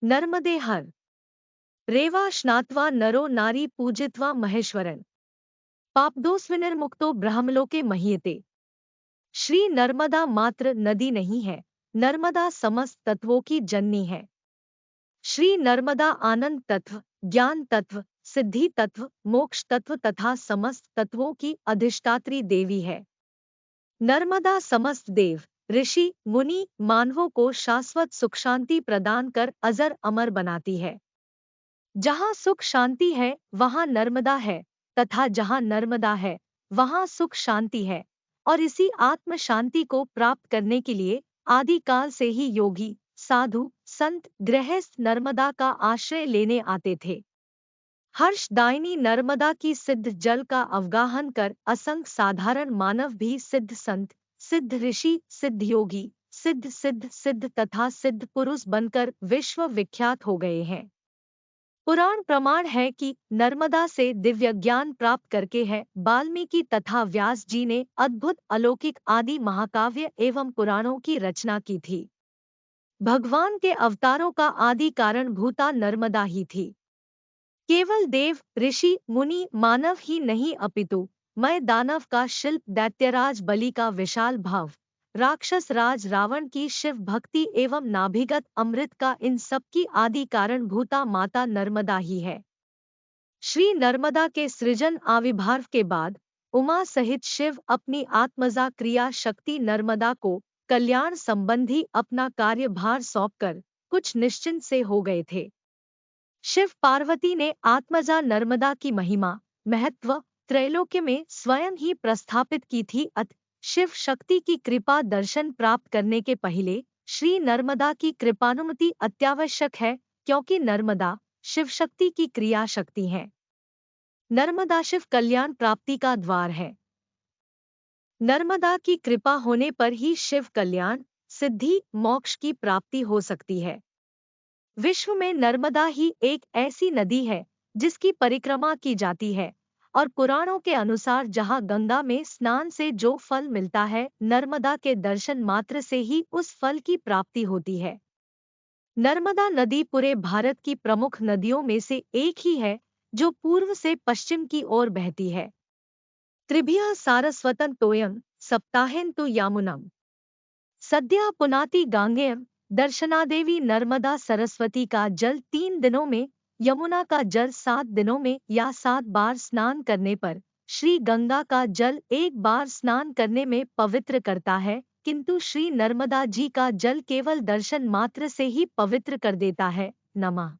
नर्मदे हर रेवा स्नात्वा नरो नारी पूजित्वा महेश्वरन पापदोस्विनिर्मुक्तो ब्रह्मलोके महीयते। श्री नर्मदा मात्र नदी नहीं है, नर्मदा समस्त तत्वों की जननी है। श्री नर्मदा आनंद तत्व, ज्ञान तत्व, सिद्धि तत्व, मोक्ष तत्व तथा समस्त तत्वों की अधिष्ठात्री देवी है। नर्मदा समस्त देव, ऋषि, मुनि, मानवों को शाश्वत सुख शांति प्रदान कर अजर अमर बनाती है। जहाँ सुख शांति है वहाँ नर्मदा है, तथा जहाँ नर्मदा है वहाँ सुख शांति है। और इसी आत्म शांति को प्राप्त करने के लिए आदिकाल से ही योगी, साधु, संत, गृहस्थ नर्मदा का आश्रय लेने आते थे। हर्षदायिनी नर्मदा की सिद्ध जल का अवगाहन कर असंख्य साधारण मानव भी सिद्ध संत, सिद्ध ऋषि, सिद्ध योगी, सिद्ध सिद्ध सिद्ध तथा सिद्ध पुरुष बनकर विश्व विख्यात हो गए हैं। पुराण प्रमाण है कि नर्मदा से दिव्य ज्ञान प्राप्त करके है वाल्मीकि तथा व्यास जी ने अद्भुत अलौकिक आदि महाकाव्य एवं पुराणों की रचना की थी। भगवान के अवतारों का आदि कारण भूता नर्मदा ही थी। केवल देव, ऋषि, मुनि, मानव ही नहीं अपितु मैं दानव का शिल्प, दैत्यराज बलि का विशाल भाव, राक्षस राज रावण की शिव भक्ति एवं नाभिगत अमृत का इन सब की आदि कारण भूता माता नर्मदा ही है। श्री नर्मदा के सृजन आविर्भाव के बाद उमा सहित शिव अपनी आत्मजा क्रिया शक्ति नर्मदा को कल्याण संबंधी अपना कार्यभार सौंपकर कुछ निश्चिंत से हो गए थे। शिव पार्वती ने आत्मजा नर्मदा की महिमा, महत्व त्रैलोक्य में स्वयं ही प्रस्थापित की थी। अतः शिव शक्ति की कृपा दर्शन प्राप्त करने के पहले श्री नर्मदा की कृपानुमति अत्यावश्यक है, क्योंकि नर्मदा शिव शक्ति की क्रिया शक्ति है। नर्मदा शिव कल्याण प्राप्ति का द्वार है। नर्मदा की कृपा होने पर ही शिव कल्याण, सिद्धि, मोक्ष की प्राप्ति हो सकती है। विश्व में नर्मदा ही एक ऐसी नदी है जिसकी परिक्रमा की जाती है, और पुराणों के अनुसार जहाँ गंगा में स्नान से जो फल मिलता है, नर्मदा के दर्शन मात्र से ही उस फल की प्राप्ति होती है। नर्मदा नदी पूरे भारत की प्रमुख नदियों में से एक ही है जो पूर्व से पश्चिम की ओर बहती है। त्रिभिः सारस्वतं तोयं सप्ताहेन तु यामुनम् सद्या पुनाति गांगेयम्। दर्शनादेवी नर्मदा सरस्वती का जल 3 दिनों में, यमुना का जल 7 दिनों में या 7 बार स्नान करने पर श्री गंगा का जल 1 बार स्नान करने में पवित्र करता है, किंतु श्री नर्मदा जी का जल केवल दर्शन मात्र से ही पवित्र कर देता है। नमः।